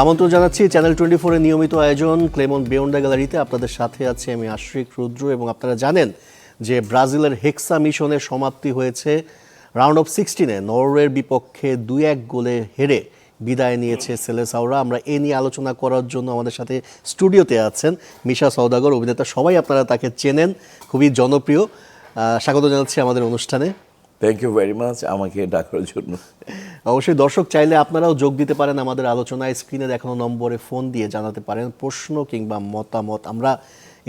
আমন্ত্রণ জানাচ্ছি চ্যানেল 24 এর নিয়মিত আয়োজন ক্লেমন বেয়োন্ডা গ্যালারিতে। আপনাদের সাথে আছে আমি আশরিক রুদ্র এবং আপনারা জানেন যে ব্রাজিলের হেক্সা মিশনের সমাপ্তি হয়েছে রাউন্ড অফ 16-এ নরওয়ের বিপক্ষে 2-1 গোলে হেরে বিদায় নিয়েছে সেলেসাওরা। আমরা এ নিয়ে আলোচনা করার জন্য আমাদের সাথে স্টুডিওতে আছেন মিশা সওদাগর, অভিনেতা, সবাই আপনারা তাকে চেনেন, খুবই জনপ্রিয়। স্বাগত জানাচ্ছি আমাদের অনুষ্ঠানে। থ্যাংক ইউ ভেরি মাচ আমাকে ডাকার জন্য। অবশ্যই দর্শক চাইলে আপনারাও যোগ দিতে পারেন আমাদের আলোচনায়, স্ক্রিনে দেখানো নম্বরে ফোন দিয়ে জানাতে পারেন প্রশ্ন কিংবা মতামত। আমরা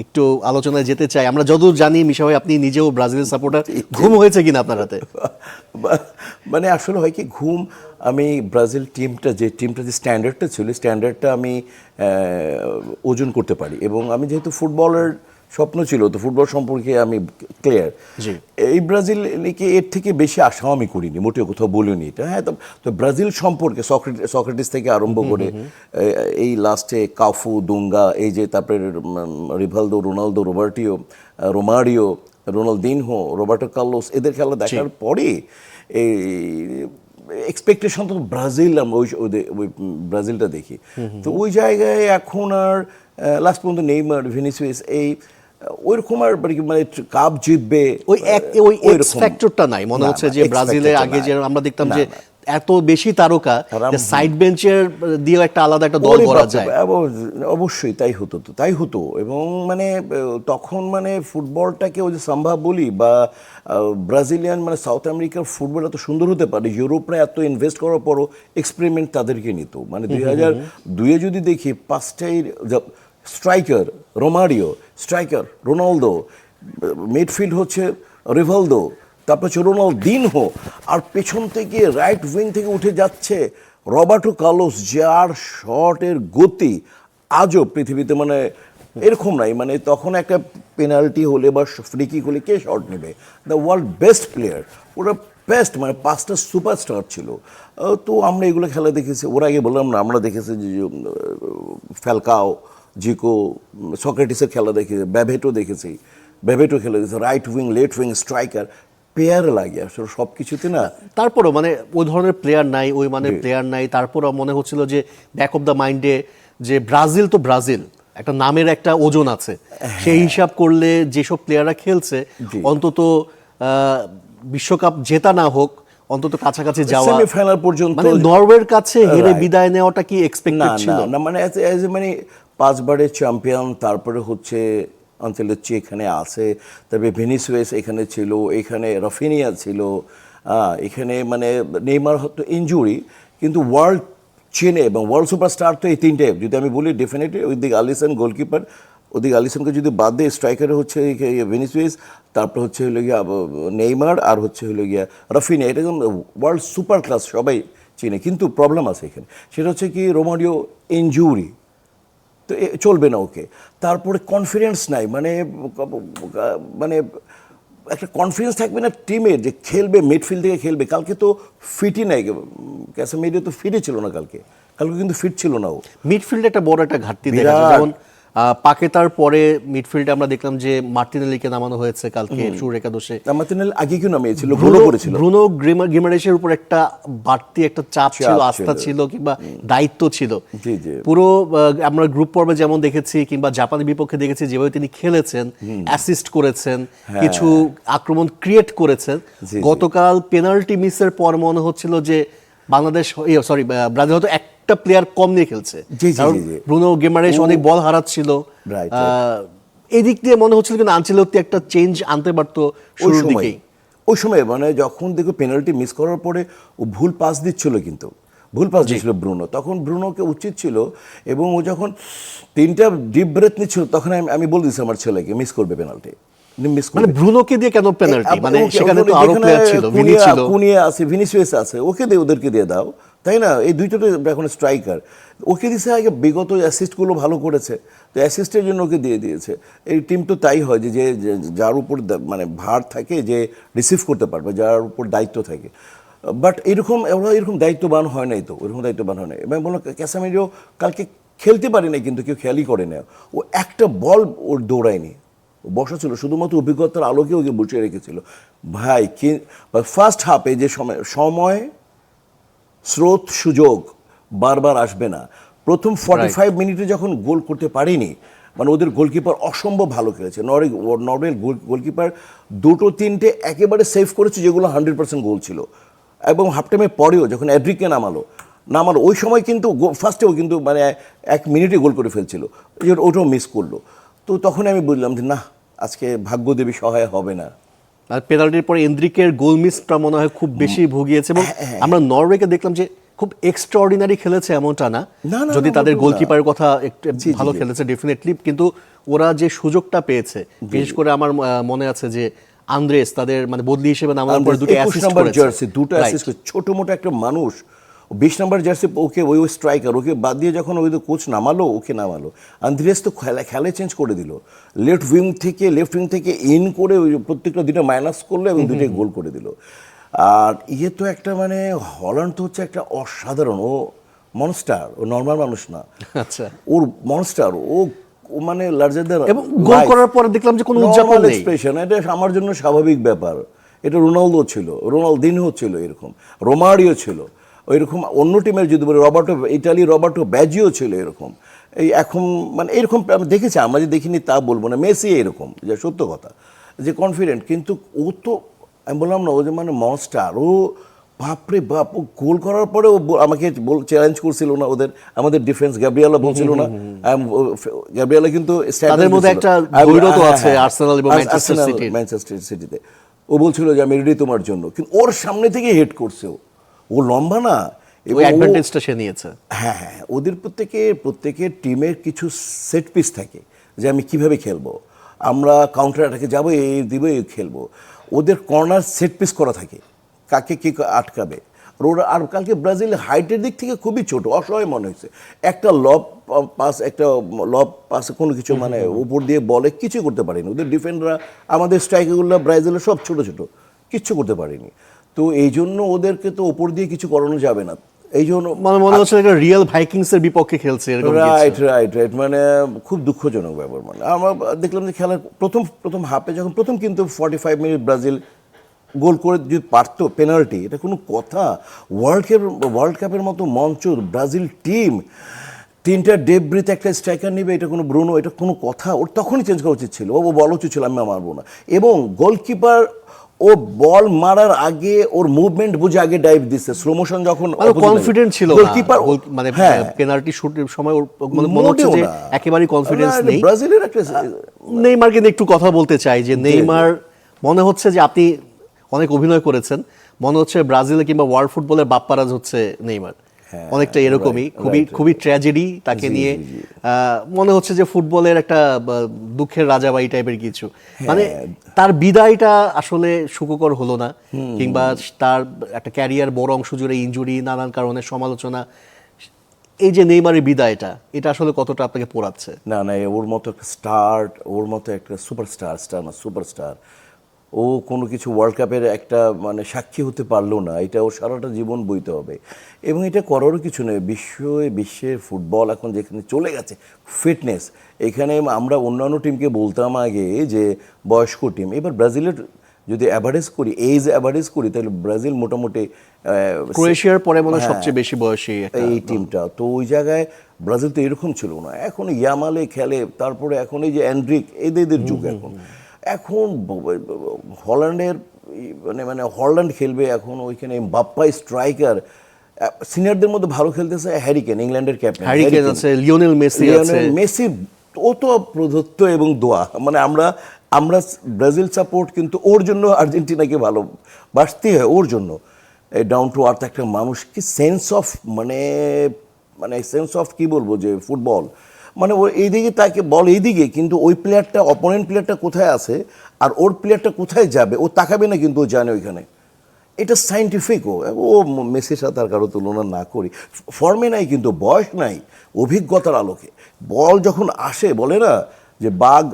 একটু আলোচনায় যেতে চাই। আমরা যতদূর জানি মিশা ভাই আপনি নিজেও ব্রাজিলের সাপোর্টার, ঘুম হয়েছে কিনা আপনার রাতে? মানে আসলে হয় কি, ঘুম, আমি ব্রাজিল টিমটা যে স্ট্যান্ডার্ডটা ছিল, স্ট্যান্ডার্ডটা আমি ওজন করতে পারি, এবং আমি যেহেতু ফুটবলের স্বপ্ন ছিল, তো ফুটবল সম্পর্কে আমি ক্লিয়ার। এই ব্রাজিলকে এর থেকে বেশি আশাও আমি করিনি, মোটেও কোথাও বলিনি এটা। হ্যাঁ, তো ব্রাজিল সম্পর্কে সক্রেটিস থেকে আরম্ভ করে এই লাস্টে কাফু, দুঙ্গা, এই যে তারপরে Rivaldo, Ronaldo, Romario, Ronaldinho, Roberto Carlos, এদের খেলা দেখার পরে এই এক্সপেকটেশন তো ব্রাজিল, আমরা ওই ব্রাজিলটা দেখি। তো ওই জায়গায় এখন আর লাস্ট পর্যন্ত নেইমার, ভিনিসিয়াস এই ওইরকম আর মানে কাপ জিতবে ওই এক্স ফ্যাক্টরটা নাই মনে হচ্ছে যে ব্রাজিলের আগে যে আমরা দেখতাম যে এত বেশি তারকা সাইড বেঞ্চের দিয়ে একটা আলাদা একটা দল করা যায়। অবশ্যই তাই হতো এবং মানে তখন মানে ফুটবলটাকে ওই যে সম্ভব বলি বা ব্রাজিলিয়ান মানে সাউথ আমেরিকার ফুটবল এত সুন্দর হতে পারে, ইউরোপরা এত ইনভেস্ট করার পরও এক্সপেরিমেন্ট তাদেরকে নিত। মানে 2002-এ যদি দেখি 5টাই striker Romario, striker Ronaldo, midfield হচ্ছে রিভালদো, তারপর হচ্ছে রোনালদিনহো, আর পেছন থেকে রাইট উইং থেকে উঠে যাচ্ছে রবার্টো কার্লোস, যার শটের গতি আজও পৃথিবীতে মানে এরকম নাই। মানে তখন একটা পেনাল্টি হলে বা ফ্রি কিক হলে কে শট নেবে? দ্য ওয়ার্ল্ড বেস্ট প্লেয়ার, ওরা বেস্ট, মানে 5টা সুপারস্টার ছিল। তো আমরা এগুলো খেলা দেখেছি। ওরা আগে বললাম না, আমরা দেখেছি যে ফ্যালকাও, জিকো, সক্রেটিসের খেলা দেখেছি, ব্যাভেটো খেলা দেখেছি, right wing, left wing, striker, pair লাগে আসলে সব কিছুতে না। তারপরও মানে ওই ধরনের প্লেয়ার নাই, ওই মানের প্লেয়ার নাই। তারপরও মনে হচ্ছিল যে ব্যাক অফ দ্য মাইন্ডে যে ব্রাজিল তো ব্রাজিল, একটা নামের একটা ওজন আছে। সেই হিসাব করলে যেসব প্লেয়াররা খেলছে, অন্তত বিশ্বকাপ জেতা না হোক, অন্তত কাছাকাছি যাওয়া, সেমিফাইনাল পর্যন্ত, মানে নরওয়ের কাছে হেরে বিদায় নেওয়াটা কি এক্সপেক্টেড ছিল? না, মানে মানে 5 বারের চ্যাম্পিয়ন, তারপরে হচ্ছে আনচেলত্তি এখানে আছে, তারপরে ভিনিসিয়াস এখানে ছিল, এখানে রাফিনিয়া ছিল, এখানে মানে নেইমার হয়তো ইনজুরি, কিন্তু ওয়ার্ল্ড চেনে এবং ওয়ার্ল্ড সুপারস্টার তো এই 3টে। যদি আমি বলি ডেফিনেটলি ওইদিকে আলিসন গোলকিপার, ওদিকে আলিসনকে যদি বাদ দিয়ে স্ট্রাইকারে হচ্ছে ভিনিসিয়াস, তারপর হচ্ছে হলো গিয়া নেইমার, আর হচ্ছে হলো গিয়া রাফিনিয়া। এটা একদম ওয়ার্ল্ড সুপার ক্লাস, সবাই চেনে। কিন্তু প্রবলেম আছে এখানে, সেটা হচ্ছে কি রোমারিও ইনজুরি, তো চলবে না ওকে। তারপরে কনফিডেন্স নাই, মানে মানে একটা কনফিডেন্স থাকবে না টিমের যে খেলবে, মিডফিল্ড থেকে খেলবে। কালকে তো ফিটই নাই, ক্যাসেমিরো তো ফিটই ছিল না কালকে কিন্তু ফিট ছিল না ও। মিডফিল্ডে একটা বড় একটা ঘাটতি দেখা যায়। যেমন পাকেতার পরে মিডফিল্ডে আমরা দেখলাম যে মার্টিনেলিকে নামানো হয়েছে কালকে শুরুর একাদশে। মার্টিনেলি আগে কি নামিয়েছিল, ভুলও করেছিল। ব্রুনো গিমারেশের উপর একটা বাড়তি একটা চাপ ছিল, আস্থা ছিল, কিংবা দায়িত্ব ছিল। পুরো আমরা গ্রুপ পর্বে যেমন দেখেছি কিংবা জাপানের বিপক্ষে দেখেছি, যেভাবে তিনি খেলেছেন, অ্যাসিস্ট করেছেন, কিছু আক্রমণ ক্রিয়েট করেছেন। গতকাল পেনাল্টি মিসের পর মনে হচ্ছিল যে বাংলাদেশ ব্রাজিল হয়তো একটা প্লেয়ার কম নিয়ে খেলছে। ব্রুনো গিমারেশ অনেক বল হারাচ্ছিল। এই দিক দিয়ে মনে হচ্ছিল কিন্তু আনচেলত্তি একটা চেঞ্জ আনতে পারতো শুরুর দিকেই। ওই সময় মানে যখন দেখো পেনাল্টি মিস করার পরে ও ভুল পাস দিচ্ছিল, কিন্তু ভুল পাস দিচ্ছিল ব্রুনো। তখন ব্রুনোকে উচিত ছিল, এবং ও যখন 3টা ডিপ ব্রেথ নিচ্ছিল, তখন আমি বলে দিচ্ছি আমার ছেলেকে মিস করবে পেনাল্টি। মানে ব্রুনোকে দিয়ে কেন পেনাল্টি? মানে সেখানে তো আরো প্লেয়ার ছিল, কুনিয়া আছে, ভিনিসিয়াস আছে, ওকে দিয়ে, ওদেরকে দিয়ে দাও, তাই না? এই দুইটা এখন স্ট্রাইকার, ওকে দিছে। আগে বিগত অ্যাসিস্টগুলো ভালো করেছে, তো অ্যাসিস্টের জন্য ওকে দিয়ে দিয়েছে। এই টিম তো তাই হয় যে যার উপর মানে ভার থাকে, যে রিসিভ করতে পারবে, যার উপর দায়িত্ব থাকে। বাট ওরা এরকম দায়িত্ববান হয় নাই, তো ওরকম দায়িত্ববান হয় নাই। এবং বললো ক্যাসামিরো কালকে খেলতে পারে নাই, কিন্তু কেউ খেয়ালই করে না। ও একটা বল ওর দৌড়ায়নি, বসা ছিল, শুধুমাত্র অভিজ্ঞতার আলোকে ওকে বসিয়ে রেখেছিল। ভাই কি ফার্স্ট হাফে যে সময় স্রোত সুযোগ বারবার আসবে না, প্রথম 45 মিনিটে যখন গোল করতে পারেনি, মানে ওদের গোলকিপার অসম্ভব ভালো খেলেছে। নরওয়ের গোলকিপার 2-3টে একেবারে সেভ করেছে, যেগুলো 100% গোল ছিল। এবং হাফ টাইমের পরেও যখন অ্যাড্রিককে নামালো ওই সময় কিন্তু ফার্স্টেও কিন্তু মানে 1 মিনিটে গোল করে ফেলছিল, ওটাও মিস করলো। তো তখন আমি বুঝলাম যে না, আজকে ভাগ্যদেবী সহায় হবে না। আর পেনাল্টির পরে এন্দ্রিকের গোল মিসটা মনে হয় খুব বেশি ভুগিয়েছে, এবং আমরা নরওয়েকে দেখলাম যে খুব এক্সট্রাঅর্ডিনারি খেলেছে এমনটা না, যদি তাদের গোলকিপারের কথা একটু ভালো খেলেছে ডেফিনেটলি, কিন্তু ওরা যে সুযোগটা পেয়েছে, বিশেষ করে আমার মনে আছে যে আন্দ্রেস তাদের মানে বদলি হিসেবে নামানোর পরে দুটো অ্যাসিস্ট করেছে, দুটো অ্যাসিস্ট করেছে। ছোট মোটো একটা মানুষ, 20 নম্বর জার্সি, ওকে ওই স্ট্রাইকার, ওকে বাদ দিয়ে যখন ওই কোচ নামালো, আন্দ্রেস তো খেলা চেঞ্জ করে দিল। লেফট উইং থেকে ইন করে প্রত্যেকটা দুটো মাইনাস করলো এবং দুটোই গোল করে দিল। আর তো একটা মানে হল্যান্ড তো হচ্ছে একটা অসাধারণ, ও মনস্টার, ও নর্মাল মানুষ না। আচ্ছা, ওর মনস্টার, ও মানে লার্জার দ্যান এবং গোল করার পরে দেখলাম যে কোনো উদযাপন নেই, এক্সপ্রেশন। এটা আমার জন্য স্বাভাবিক ব্যাপার। এটা রোনালদো ছিল, রোনালদিনহো ছিল, এরকম রোমারিও ছিল, ওইরকম অন্য টিমের যদি বলি রবার্টো ব্যাজিও ছিল এরকম। এই এখন মানে এরকম দেখেছি, আমরা যে দেখিনি তা বলবো না। মেসি এরকম, যে সত্য কথা, যে কনফিডেন্ট, কিন্তু ও তো আমি বললাম না, ও যে মানে মনস্টার, ও বাপরে বাপ, ও গোল করার পরে ও আমাকে চ্যালেঞ্জ করছিল না আমাদের ডিফেন্স গ্যাব্রিয়েলা বলছিল না, গ্যাব্রিয়েলা কিন্তু তাদের মধ্যে একটা বৈরতা আছে আর্সেনাল এবং ম্যানচেস্টার সিটিতে। ও বলছিল যে আমি রেডি তোমার জন্য, কিন্তু ওর সামনে থেকে হেড করছে, ও লম্বা না, ওই অ্যাডভান্টেজটা সে নিয়েছে। হ্যাঁ, ওদের প্রত্যেকের টিমের কিছু সেট পিস থাকে, যে আমি কিভাবে খেলবো, আমরা কাউন্টার অ্যাটাকে যাবো, এই দিব, এই খেলবো। ওদের কর্নার সেট পিস করা থাকে, কাকে কি আটকাবে। আর কালকে ব্রাজিল হাইটের দিক থেকে খুবই ছোট, অসহায় মনে হয়েছে। একটা লব পাসে কোনো কিছু মানে উপর দিয়ে বলে কিছু করতে পারেনি ওদের ডিফেন্ডাররা। আমাদের স্ট্রাইকারগুলো ব্রাজিলের সব ছোট ছোট, কিচ্ছু করতে পারেনি। তো এই জন্য ওদেরকে তো ওপর দিয়ে কিছু করানো যাবে না। এই জন্য মনে হচ্ছে রিয়াল ভাইকিংসের বিপক্ষে খেলছে এরকম। রাইট, মানে খুব দুঃখজনক ব্যাপার। মানে আমরা দেখলাম যে খেলার প্রথম হাফে যখন কিন্তু 45 মিনিট ব্রাজিল গোল করে যদি পারতো পেনাল্টি, এটা কোনো কথা? ওয়ার্ল্ড কাপের মতো মঞ্চ, ব্রাজিল টিম 3টা ডেব্রিতে একটা স্ট্রাইকার নেবে, এটা কোনো ব্রুনো, এটা কোনো কথা? ওর তখনই চেঞ্জ করা উচিত ছিল, ও বলা উচিত ছিল আমি মারবো না। এবং গোলকিপার ও বল মারার আগে ওর মুভমেন্ট বুঝে আগে ডাইভ দিচ্ছে, স্লো মোশন যখন কনফিডেন্ট ছিল গোলকিপার, মানে পেনাল্টি শুটের সময় ওর মনে হচ্ছে যে একেবারেই কনফিডেন্স নেই। ব্রাজিলের একটা নেইমারকে নিয়ে একটু কথা বলতে চাই, যে নেইমার মনে হচ্ছে যে আপনি অনেক অভিনয় করেছেন, মনে হচ্ছে ব্রাজিল কিংবা ওয়ার্ল্ড ফুটবলের বাপ্পারাজ হচ্ছে নেইমার, অনেকটা এরকমই। খুবই ট্র্যাজেডি তাকে নিয়ে, মনে হচ্ছে যে ফুটবলের একটা দুঃখের রাজাবাই টাইপের কিছু। মানে তার বিদায়টা আসলে সুখকর হলো না, কিংবা তার একটা ক্যারিয়ার বড় অংশ জুড়ে ইনজুরি, নানান কারণে সমালোচনা। এই যে নেইমারের বিদায়টা, এটা আসলে কতটা আপনাকে পোড়াচ্ছে? না, ওর মতো একটা ওর মতো একটা সুপারস্টার, ও কোনো কিছু ওয়ার্ল্ড কাপের একটা মানে সাক্ষী হতে পারলো না, এটা ও সারাটা জীবন বইতে হবে। এবং এটা করারও কিছু নেই। বিশ্বের ফুটবল এখন যেখানে চলে গেছে, ফিটনেস, এখানে আমরা অন্যান্য টিমকে বলতাম আগে যে বয়স্ক টিম, এবার ব্রাজিলের যদি এজ অ্যাভারেজ করি, তাহলে ব্রাজিল মোটামুটি ক্রোয়েশিয়ার পরে মনে হয় সবচেয়ে বেশি বয়সী এই টিমটা। তো ওই জায়গায় ব্রাজিল তো এরকম ছিল না, এখন ইয়ামালে খেলে, তারপরে এখন এই যে অ্যান্ড্রিক, এদের যুগ এখন হল্যান্ডের মানে হল্যান্ড খেলবে এখন, ওইখানে বাপ্পা স্ট্রাইকার। সিনিয়রদের মধ্যে ভালো খেলতেছে হ্যারি কেন, ইংল্যান্ডের ক্যাপ্টেন, লিওনেল মেসি, ও তো প্রদত্ত এবং দোয়া। মানে আমরা ব্রাজিল সাপোর্ট, কিন্তু ওর জন্য আর্জেন্টিনাকে ভালোবাসতে হয়, ওর জন্য। ডাউন টু আর্থ একটা মানুষ, কি সেন্স অফ মানে সেন্স অফ কি বলবো, যে ফুটবল মানে ও এইদিকে তাকে বল এইদিকে, কিন্তু ওই প্লেয়ারটা, অপোনেন্ট প্লেয়ারটা কোথায় আছে আর ওর প্লেয়ারটা কোথায় যাবে ও তাকাবে না, কিন্তু ও জানে ওইখানে। এটা সাইন্টিফিকও। ও মেসির সাথে আর কারো তুলনা না করি, ফর্মে নাই কিন্তু বয়স নাই, অভিজ্ঞতার আলোকে বল যখন আসে, বলে না যে বাঘ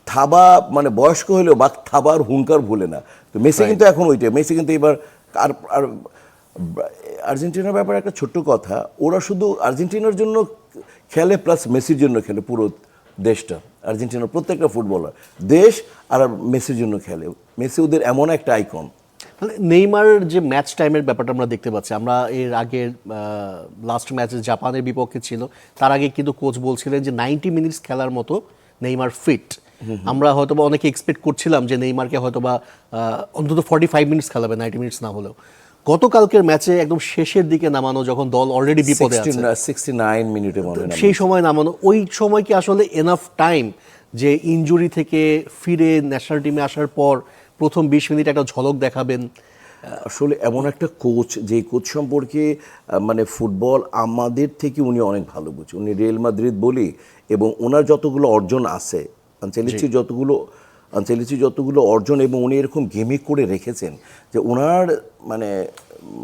থাবা, মানে বয়স্ক হলেও বাঘ থাবার হুঙ্কার ভুলে না। তো মেসি কিন্তু এখন ওইটাই, মেসি কিন্তু এবার আর আর্জেন্টিনার ব্যাপারে একটা ছোট্ট কথা, ওরা শুধু আর্জেন্টিনার জন্য খেলে প্লাস মেসির জন্য খেলে, পুরো দেশটা। আর্জেন্টিনার প্রত্যেকটা ফুটবলার দেশ আর মেসির জন্য খেলে। মেসি ওদের এমন একটা আইকন। মানে নেইমারের যে ম্যাচ টাইমের ব্যাপারটা আমরা দেখতে পাচ্ছি, আমরা এর আগের লাস্ট ম্যাচে জাপানের বিপক্ষে ছিল, তার আগে কিন্তু কোচ বলছিলেন যে 90 মিনিটস খেলার মতো নেইমার ফিট। আমরা হয়তোবা অনেকে এক্সপেক্ট করছিলাম যে নেইমারকে হয়তোবা অন্তত 45 মিনিটস খেলাবে, 90 মিনিটস না হলেও। গতকালকের ম্যাচে একদম শেষের দিকে নামানো, যখন দল অলরেডি বিপদে আছে, 69 মিনিটে মনে হয় সেই সময় নামানো, ওই সময় কি আসলে এনাফ টাইম যে ইনজুরি থেকে ফিরে ন্যাশনাল টিমে আসার পর প্রথম 20 মিনিট একটা ঝলক দেখাবেন? আসলে এমন একটা কোচ, যে কোচ সম্পর্কে মানে ফুটবল আমাদের থেকে উনি অনেক ভালো বুঝে। উনি রিয়াল মাদ্রিদ বলি, এবং ওনার যতগুলো অর্জন আছে, আনচেলসি যতগুলো অর্জন, এবং উনি এরকম গেমিক করে রেখেছেন যে ওনার মানে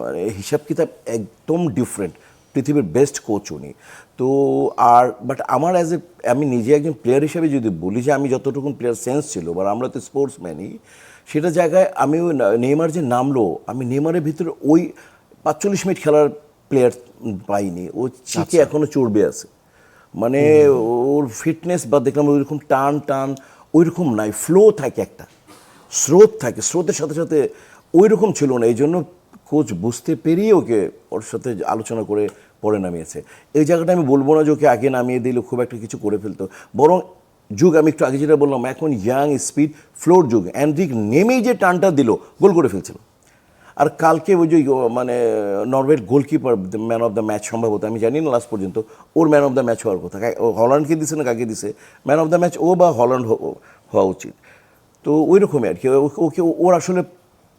মানে হিসাব কিতাব একদম ডিফারেন্ট। পৃথিবীর বেস্ট কোচ উনি। তো আর বাট আমার আমি নিজে একজন প্লেয়ার হিসেবে যদি বলি যে আমি যতটুকু প্লেয়ার সেন্স ছিল, বা আমরা তো স্পোর্টসম্যানই, সেটা জায়গায় আমি ওই নেইমার যে নামলো, আমি নেইমারের ভিতরে ওই 45 মিনিট খেলার প্লেয়ার পাইনি। ও চিকে এখনো চর্বে আছে, মানে ওর ফিটনেস বা দেখলাম ওইরকম টান ওইরকম নাই, ফ্লো থাকে, একটা স্রোত থাকে, স্রোতের সাথে সাথে ওই রকম ছিল না। এই জন্য কোচ বুঝতে পেরিয়ে ওকে ওর সাথে আলোচনা করে পরে নামিয়েছে। এই জায়গাটা আমি বলবো না যে ওকে আগে নামিয়ে দিলে খুব একটা কিছু করে ফেলতো, বরং যুগ, আমি একটু আগে যেটা বললাম, এখন ইয়াং স্পিড ফ্লোর যুগ, অ্যান্ড্রিক নেমেই যে টানটা দিল, গোল করে ফেলছিল। আর কালকে ওই যে মানে নরওয়ের goalkeeper man of the match সম্ভবত, আমি জানি না লাস্ট পর্যন্ত, ওর ম্যান অফ দ্য ম্যাচ হওয়ার কথা। হল্যান্ডকে দিছে না কাকে দিছে ম্যান অফ দ্য ম্যাচ, ও বা হল্যান্ড হওয়া উচিত। তো ওই রকমই আর কি, ওকে ওর আসলে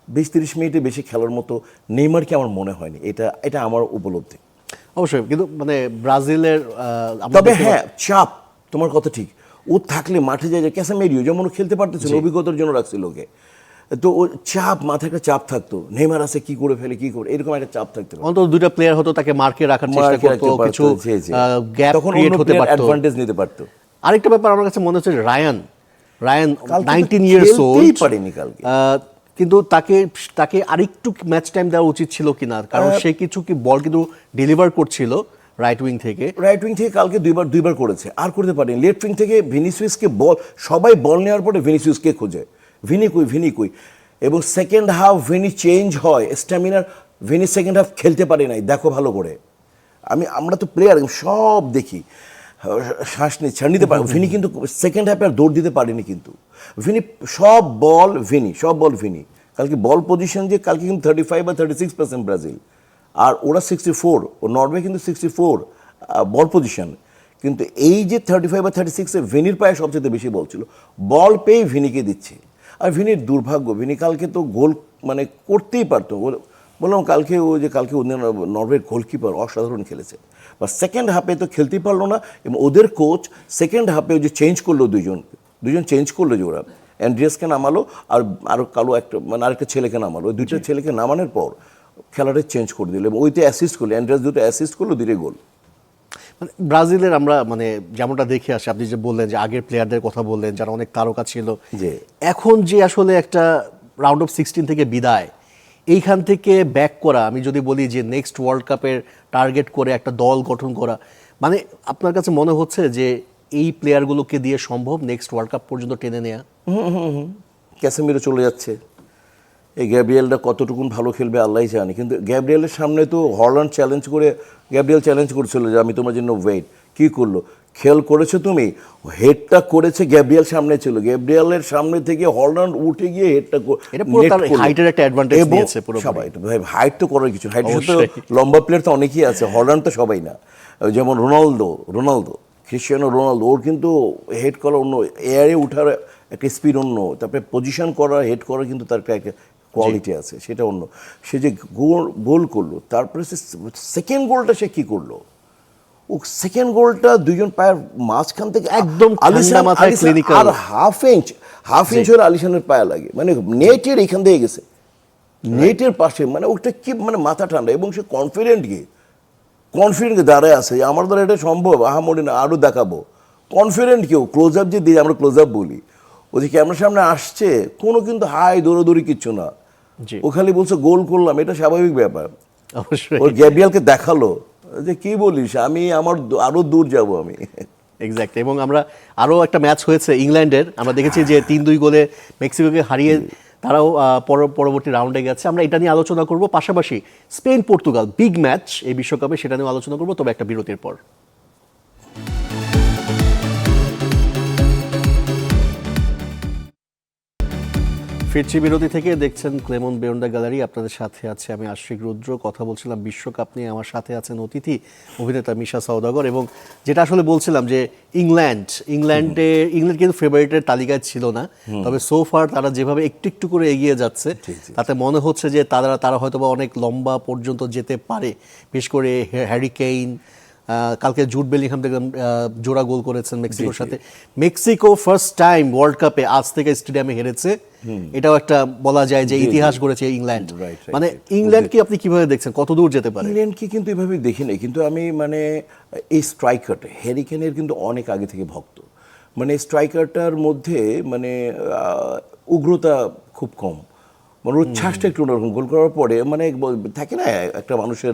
20-30 মিনিটে বেশি খেলার মতো নেইমারকে আমার মনে হয়নি। এটা আমার উপলব্ধি। অবশ্যই, কিন্তু মানে ব্রাজিলের তবে হ্যাঁ, চাপ, তোমার কথা ঠিক। ও থাকলে মাঠে যায়, ক্যাসামেরিও যেমন খেলতে পারতেছিল, অভিজ্ঞতার জন্য রাখছিল ওকে। তো ও চাপ, মাথায় একটা চাপ থাকতো, নেইমার আছে কি করে ফেলে, কি করে, এরকম একটা চাপ থাকতো। অন্তত দুইটা প্লেয়ার হতো তাকে মার্কে রাখার চেষ্টা করতো, কিছু গ্যাপ ক্রিয়েট হতে পারতো, অ্যাডভান্টেজ নিতে পারতো। আরেকটা ব্যাপার আমার কাছে মনে হচ্ছে, রায়ান 19 ইয়ার্স ওল্ড, পারেনি কালকে, কিন্তু তাকে আরেকটু ম্যাচ টাইম দেওয়া উচিত ছিল কিনা, কারণ সে কিছু কি বল কিন্তু ডেলিভার করছিল রাইট উইং থেকে কালকে দুইবার করেছে, আর করতে পারেনি। লেফট উইং থেকে ভিনিসিয়াসকে বল, সবাই বল নেওয়ার পরে ভিনিসিয়াসকে খোঁজে, ভিনি কই। এবং সেকেন্ড হাফ ভিনি চেঞ্জ হয়, স্ট্যামিনার ভিনি সেকেন্ড হাফ খেলতে পারে নাই, দেখো ভালো করে। আমরা তো প্লেয়ার সব দেখি, শ্বাস নিতে পারে। ভিনি কিন্তু সেকেন্ড হাফে আর দৌড় দিতে পারেনি, কিন্তু ভিনি সব বল ভিনি। কালকে বল পজিশন যে কালকে কিন্তু 35 বা 36% ব্রাজিল, আর ওরা 64, ও নরওয়ে কিন্তু 64 বল পজিশন। কিন্তু এই যে 35 বা 36-এ ভিনির পায়ে সবচেয়ে বেশি বল ছিল, বল পেয়ে ভিনিকে দিচ্ছে। আর ভিনির দুর্ভাগ্য, ভিনি কালকে তো গোল মানে করতেই পারতো। বললাম কালকে নরওয়ের গোলকিপার অসাধারণ খেলেছে, বা সেকেন্ড হাফে তো খেলতেই পারলো না। এবং ওদের কোচ সেকেন্ড হাফে যে চেঞ্জ করলো, দুজন চেঞ্জ করলো, যে ওরা অ্যান্ড্রিয়াসকে নামালো, আর কালো আরেকটা ছেলেকে নামালো। ওই দুইটা ছেলেকে নামানোর পর খেলাটা চেঞ্জ করে দিল, এবং ওইতে অ্যাসিস্ট করলো, অ্যান্ড্রিয়াস দুটো অ্যাসিস্ট করলো, 2 গোল। মানে ব্রাজিলের আমরা মানে যেমনটা দেখে আসি, আপনি যে বললেন যে আগের প্লেয়ারদের কথা বললেন যারা অনেক তারকা ছিল, যে এখন যে আসলে একটা রাউন্ড অফ 16 থেকে বিদায়, এইখান থেকে ব্যাক করা, আমি যদি বলি যে নেক্সট ওয়ার্ল্ড কাপের টার্গেট করে একটা দল গঠন করা, মানে আপনার কাছে মনে হচ্ছে যে এই প্লেয়ারগুলোকে দিয়ে সম্ভব নেক্সট ওয়ার্ল্ড কাপ পর্যন্ত টেনে নেওয়া? ক্যাসেমিরো চলে যাচ্ছে, এই গ্যাব্রিয়েলটা কতটুকু ভালো খেলবে আল্লাহই জানে। কিন্তু গ্যাব্রিয়েলের সামনে তো হল্যান্ড গ্যাব্রিয়েল চ্যালেঞ্জ করছিল যে আমি তোমার জন্য ওয়েট, কি করলো, খেল করেছো তুমি, হেডটা করেছে, গ্যাব্রিয়েল সামনে ছিল, গ্যাব্রিয়েলের সামনে থেকে হল্যান্ড উঠে গিয়ে হেডটা, হাইটের একটা অ্যাডভান্টেজ নিয়েছে পুরো। সবাই হাইট তো করার কিছু, হাইটের তো লম্বা প্লেয়ার তো অনেকেই আছে, হল্যান্ড তো সবাই না। যেমন রোনালদো, ক্রিস্টিয়ানো রোনালদো, ওর কিন্তু হেড করা অন্য, এয়ারে উঠার একটা স্পিড অন্য, তারপরে পজিশন করা, হেড করা, কিন্তু তার একটা কোয়ালিটি আছে, সেটা অন্য। সে যে গোল করলো, তারপরে সেকেন্ড গোলটা সে কি করলো, ও সেকেন্ড গোলটা দুইজন পায়ের মাঝখান থেকে একদম আর হাফ ইঞ্চ হলে আলিশানের পায়ে লাগে, মানে নেটের এখান থেকে গেছে, নেটের পাশে, মানে ওটা কি, মানে মাথা ঠান্ডা। এবং সে কনফিডেন্ট দাঁড়ায় আছে, আমার দ্বারা এটা সম্ভব, আহামরি না, আরও দেখাবো। কনফিডেন্ট কেউ, ক্লোজ আপ যে দিই, আমরা ক্লোজ আপ বলি, ও যে ক্যামেরার সামনে আসছে, কোনো কিন্তু দৌড়াদৌড়ি কিচ্ছু না, ও খালি বলছে গোল করলাম, এটা স্বাভাবিক ব্যাপার। ওর গ্যাব্রিয়েলকে দেখালো যে কি বলিস, আমার আরো দূর যাব আমি। এক্স্যাক্টলি। এবং আমরা আরও একটা ম্যাচ হয়েছে ইংল্যান্ডের, আমরা দেখেছি যে 3-2 গোলে মেক্সিকোকে হারিয়ে তারাও পরবর্তী রাউন্ডে গেছে। আমরা এটা নিয়ে আলোচনা করব, পাশাপাশি স্পেন পর্তুগাল বিগ ম্যাচ এই বিশ্বকাপে, সেটা নিয়ে আলোচনা করব, তবে একটা বিরতির পর। ফিরছি বিরতি থেকে, দেখছেন ক্লেমন বেউন্ডা গ্যালারি, আপনাদের সাথে আছে আমি আশিক রুদ্র। কথা বলছিলাম বিশ্বকাপ নিয়ে, আমার সাথে আছেন অতিথি অভিনেতা মিশা সওদাগর, এবং যেটা আসলে বলছিলাম যে ইংল্যান্ড কিন্তু ফেভারিটের তালিকায় ছিল না, তবে সো ফার তারা যেভাবে একটু একটু করে এগিয়ে যাচ্ছে তাতে মনে হচ্ছে যে তারা হয়তো বা অনেক লম্বা পর্যন্ত যেতে পারে। বিশেষ করে হ্যারি কেইন, কালকে জুড বেলিংহাম দেখলাম জোড়া গোল করেছেন মেক্সিকোর সাথে। মেক্সিকো ফার্স্ট টাইম ওয়ার্ল্ড কাপে আজ থেকে স্টেডিয়ামে হেরেছে, এটাও একটা বলা যায় যে ইতিহাস গড়েছে ইংল্যান্ড। মানে ইংল্যান্ড কি আপনি কিভাবে দেখছেন, কত দূর যেতে পারে? ইংল্যান্ডকে কিন্তু এভাবে দেখি নাই, কিন্তু আমি মানে এই স্ট্রাইকারটা হ্যারি কেনের কিন্তু অনেক আগে থেকে ভক্ত। মানে স্ট্রাইকারটার মধ্যে মানে উগ্রতা খুব কম, মানে উচ্ছ্বাসটা একটু অন্যরকম। গোল করার পরে মানে থাকে না একটা মানুষের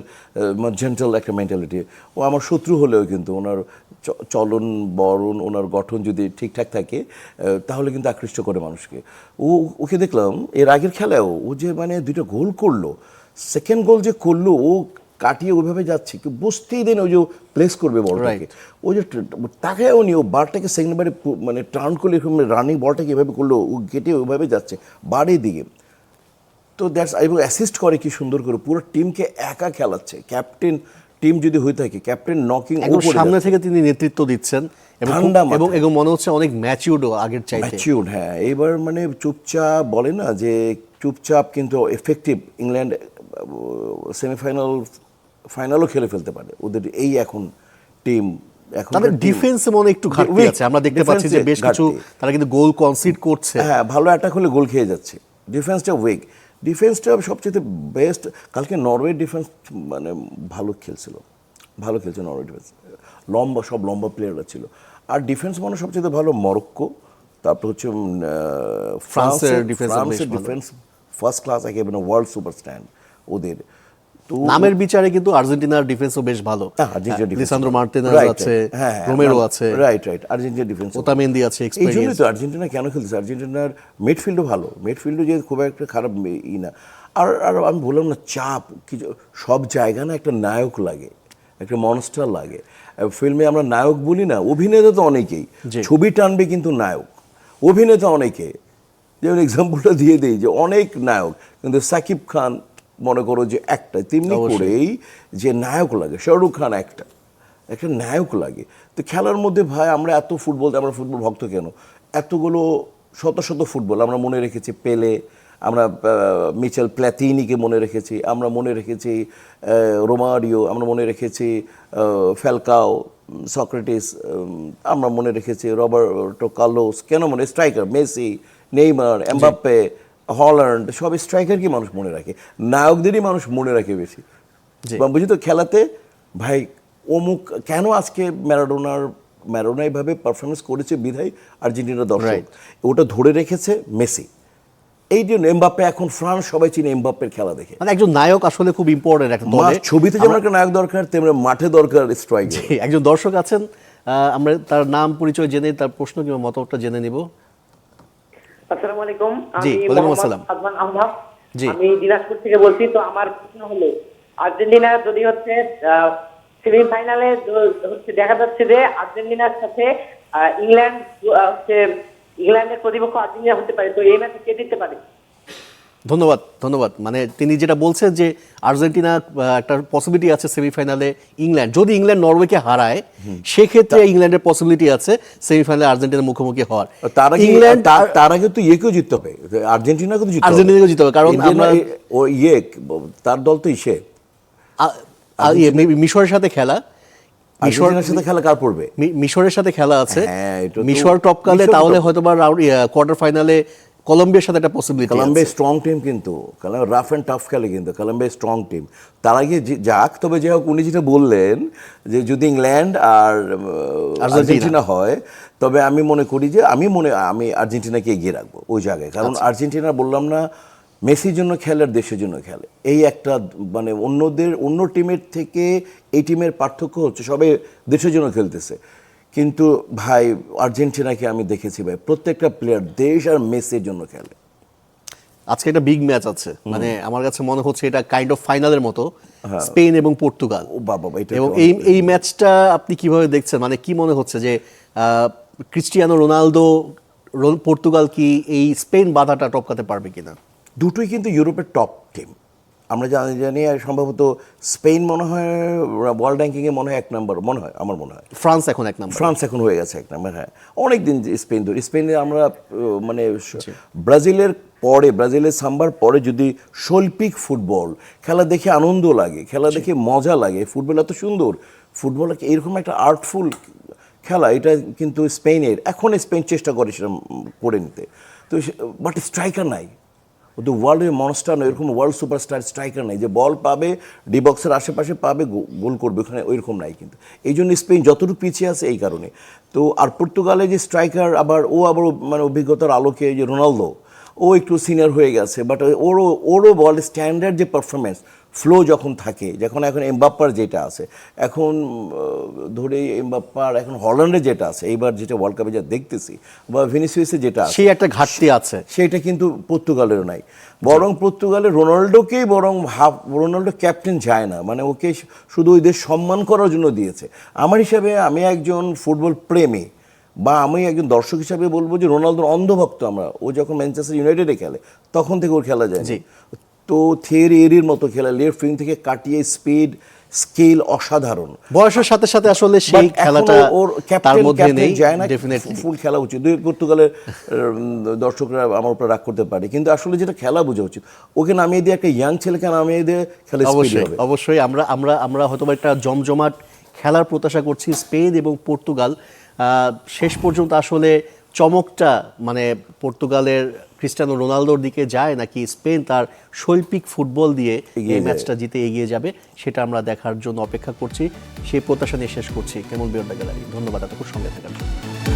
জেন্টাল একটা মেন্টালিটি। ও আমার শত্রু হলেও কিন্তু ওনার চলন বরণ, ওনার গঠন যদি ঠিকঠাক থাকে তাহলে কিন্তু আকৃষ্ট করে মানুষকে। ওকে দেখলাম এর আগের খেলায়ও ও যে মানে দুইটা গোল করলো, সেকেন্ড গোল যে করলো ও কাটিয়ে ওইভাবে যাচ্ছে, কেউ বুঝতেই দেন ওই যে প্লেস করবে বলটাকে, ও যে তাকায়ও নি, ও বারটাকে সেকেন্ড বারে মানে টার্ন করলে এরকম রানিং বলটাকে এভাবে করলো, ও গেটে ওইভাবে যাচ্ছে বারের দিকে। তো দ্যাটস, এবং অ্যাসিস্ট করে কি সুন্দর করে, পুরো টিমকে একা খেলাচ্ছে। ক্যাপ্টেন টিম যদি হয়ে থাকে, ক্যাপ্টেন নকিং সামনে থেকে তিনি নেতৃত্ব দিচ্ছেন, এবং মনে হচ্ছে অনেক ম্যাচিউরড আগের চাইতে। ম্যাচিউরড, হ্যাঁ। এবার মানে চুপচাপ বলে না যে চুপচাপ কিন্তু এফেক্টিভ। ইংল্যান্ড ফাইনালও খেলে ফেলতে পারে ওদের এই এখন টিম। তাদের ডিফেন্সে মনে একটু ঘাটতি আছে, আমরা দেখতে পাচ্ছি যে বেশ কিছু তারা কিন্তু গোল কনসিড করছে। হ্যাঁ, ভালো অ্যাটাক হলে গোল খেয়ে যাচ্ছে। ডিফেন্সটা উইক, ডিফেন্সটা সবচেয়ে বেস্ট। কালকে নরওয়ে ডিফেন্স মানে ভালো খেলছে নরওয়ে ডিফেন্স, সব লম্বা প্লেয়াররা ছিল। আর ডিফেন্স মানে সবচেয়ে ভালো মরক্কো, তারপর হচ্ছে ফ্রান্সের ডিফেন্স ফার্স্ট ক্লাস, একেবারে ওয়ার্ল্ড সুপার স্ট্যান্ড ওদের। তো নামের বিচারে কিন্তু আর্জেন্টিনার ডিফেন্সও বেশ ভালো। লিসান্দ্রো মার্টিনেজ আছে, রোমেরো আছে, রাইট। আর্জেন্টিনার ডিফেন্স, ওতামেন্দি আছে, এই জন্যই তো আর্জেন্টিনা কেন খেলতেছে। আর্জেন্টিনার মিডফিল্ডও ভালো, মিডফিল্ডও যে খুব একটা খারাপ না। আর আমি বললাম না, চাপ কিছু সব জায়গা না একটা নায়ক লাগে, একটা মনস্টার লাগে। ফিল্মে আমরা নায়ক বলি না, অভিনেতা তো অনেকেই, ছবি টানবে কিন্তু নায়ক অভিনেতা অনেকে। যেমন এক্সাম্পলটা দিয়ে দিই যে অনেক নায়ক, কিন্তু সাকিব খান মনে করো যে একটা, তেমনি করেই যে নায়ক লাগে শাহরুখ খান একটা নায়ক লাগে। তো খেলার মধ্যে ভাই আমরা ফুটবল ভক্ত কেন? এতগুলো শত শত ফুটবল আমরা মনে রেখেছি, পেলে, আমরা মিচেল প্ল্যাতিনিকে মনে রেখেছি, আমরা মনে রেখেছি রোমারিও, আমরা মনে রেখেছি ফ্যালকাও, সক্রেটিস, আমরা মনে রেখেছি রবার্টো কার্লোস, কেন মনে, striker Messi, Neymar, Mbappe, Haaland, সব স্ট্রাইকারকে মানুষ মনে রাখে, নায়কদেরই মানুষ মনে রাখে বেশি। বুঝি তো খেলাতে ভাই অমুক কেন আজকে ম্যারাডোনা এইভাবে পারফরমেন্স করেছে বিধায় আর্জেন্টিনার দর্শক ওটা ধরে রেখেছে মেসি। এই জন্য এমবাপ্পে, এখন ফ্রান্স সবাই চিনে এমবাপ্পের খেলা দেখে। মানে একজন নায়ক আসলে খুব ইম্পর্টেন্ট একটা দলে। ছবিতে যেমন একটা নায়ক দরকার, তেমনি মাঠে দরকার স্ট্রাইকার। একজন দর্শক আছেন, আমরা তার নাম পরিচয় জেনে তার প্রশ্ন কিংবা মতামতটা জেনে নিব। আসসালামু আলাইকুম, জি ওয়ালাইকুম আসসালাম। আমি দিনাজপুর থেকে বলছি। তো আমার প্রশ্ন হলো, আর্জেন্টিনা যদি হচ্ছে সেমিফাইনালে হচ্ছে দেখা যাচ্ছে যে আর্জেন্টিনার সাথে ইংল্যান্ড হচ্ছে ইংল্যান্ডের প্রতিপক্ষ আর্জেন্টিনা হতে পারে, তো এই ম্যাচে কে জিততে পারে? ধন্যবাদ। মানে তিনি যেটা বলছেন যে আর্জেন্টিনা একটা পসিবিলিটি আছে সেমিফাইনালে ইংল্যান্ড, যদি ইংল্যান্ড নরওয়েকে হারায় সেক্ষেত্রে ইংল্যান্ডের পসিবিলিটি আছে সেমিফাইনালে আর্জেন্টিনার মুখোমুখি হওয়ার। তার আগে তো ইয়েকেও জিততে হবে, আর্জেন্টিনাকেও জিততে হবে, কারণ তার দল তো মিশরের সাথে খেলা, মিশরের সাথে খেলা কার পড়বে? মিশরের সাথে খেলা আছে, মিশর টপকালে তাহলে হয়তো বা কোয়ার্টার ফাইনালে কলম্বিয়ার সাথে একটা পসিবিলিটি। কলম্বিয়া স্ট্রং টিম, কিন্তু রাফ অ্যান্ড টাফ খেলে, কিন্তু কলম্বিয়া স্ট্রং টিম। তার আগে যাক, তবে যাই হোক উনি যেটা বললেন যে যদি ইংল্যান্ড আর আর্জেন্টিনা হয়, তবে আমি মনে করি যে আমি আর্জেন্টিনাকে এগিয়ে রাখবো ওই জায়গায়। কারণ আর্জেন্টিনা বললাম না, মেসির জন্য খেলে আর দেশের জন্য খেলে, এই একটা মানে অন্য টিমের থেকে এই টিমের পার্থক্য হচ্ছে সবাই দেশের জন্য খেলতেছে। কিন্তু ভাই আর্জেন্টিনাকে আমি দেখেছি ভাই প্রত্যেকটা প্লেয়ার দেশ আর মেসির জন্য খেলে। আজকে একটা বিগ ম্যাচ আছে, মানে আমার কাছে মনে হচ্ছে এটা কাইন্ড অফ ফাইনালের মতো, স্পেন এবং পর্তুগাল। ও বাবা, এটা এবং এই ম্যাচটা আপনি কিভাবে দেখছেন, মানে কি মনে হচ্ছে যে ক্রিস্টিয়ানো রোনালদো পর্তুগাল কি এই স্পেন বাধাটা টপকাতে পারবে কিনা? দুটোই কিন্তু ইউরোপের টপ টিম। আমরা জানি আর সম্ভবত স্পেন মনে হয় ওয়ার্ল্ড র্যাঙ্কিংয়ে মনে হয় 1 নম্বর, মনে হয়, আমার মনে হয়। ফ্রান্স এখন 1 নম্বর। ফ্রান্স এখন হয়ে গেছে 1 নম্বর, হ্যাঁ। অনেক দিন স্পেন ধরে, স্পেনে আমরা মানে ব্রাজিলের সাম্বার পরে যদি শৈল্পিক ফুটবল খেলা দেখে আনন্দ লাগে, খেলা দেখে মজা লাগে, ফুটবল এত সুন্দর, ফুটবল এরকম একটা আর্টফুল খেলা, এটা কিন্তু স্পেনের, এখন স্পেন চেষ্টা করে সেটা করে নিতে, তো বাট স্ট্রাইকার নাই। ও তো ওয়ার্ল্ডের মনস্টার নয়, এরকম ওয়ার্ল্ড সুপারস্টার স্ট্রাইকার নাই যে বল পাবে ডি বক্সের আশেপাশে পাবে গোল করবে, ওখানে ওইরকম নাই কিন্তু। এই জন্য স্পেন যতটুকু পিছিয়ে আছে এই কারণে। তো আর পর্তুগালে যে স্ট্রাইকার আবার মানে অভিজ্ঞতার আলোকে যে রোনালদো, ও একটু সিনিয়র হয়ে গেছে, বাট ওরও বল স্ট্যান্ডার্ড যে পারফরমেন্স ফ্লো যখন থাকে, যখন এখন এমবাপ্পার যেটা আছে, এখন ধরে এমবাপ্পার এখন হল্যান্ডে যেটা আছে, এইবার যেটা ওয়ার্ল্ড কাপে যা দেখতেছি, বা ভেনিসিয়াসে যেটা আছে, সেই একটা ঘাটতি আছে, সেটা কিন্তু পর্তুগালেরও নাই। বরং পর্তুগালের রোনাল্ডোকেই রোনাল্ডো ক্যাপ্টেন যায় না, মানে ওকে শুধু ওই দেশ সম্মান করার জন্য দিয়েছে। আমার হিসাবে, আমি একজন ফুটবল প্রেমী বা আমি একজন দর্শক হিসাবে বলবো যে রোনালদোর অন্ধভক্ত আমরা। ও যখন ম্যানচেস্টার ইউনাইটেডে খেলে তখন থেকে ওর খেলা যায়, তো থিয়েরি এরির মতো খেলা, লেফট উইং থেকে কাটিয়ে স্পিড স্কিল অসাধারণ। বয়সের সাথে সাথে আসলে সেই খেলাটা ওর তার মধ্যে নেই, যায় না, ডেফিনেটলি ফুল খেলা উচিত। পর্তুগালের দর্শকরা আমার উপর রাগ করতে পারে, কিন্তু আসলে যেটা খেলা বোঝা উচিত, ওকে নামিয়ে দিয়ে একটা ইয়াং ছেলেকে নামিয়ে দিয়ে খেলা স্পিড হবে। অবশ্যই আমরা হয়তো একটা জমজমাট খেলার প্রত্যাশা করছি। স্পেন এবং পর্তুগাল শেষ পর্যন্ত আসলে চমকটা মানে পর্তুগালের ক্রিস্টিয়ানো রোনালদোর দিকে যায় নাকি স্পেন তার শৈল্পিক ফুটবল দিয়ে এই ম্যাচটা জিতে এগিয়ে যাবে, সেটা আমরা দেখার জন্য অপেক্ষা করছি। সেই প্রত্যাশা নিয়ে শেষ করছি কেমন বিয়ন্ড দ্য গ্যালারি। ধন্যবাদ এতক্ষণ সঙ্গে থাকার জন্য।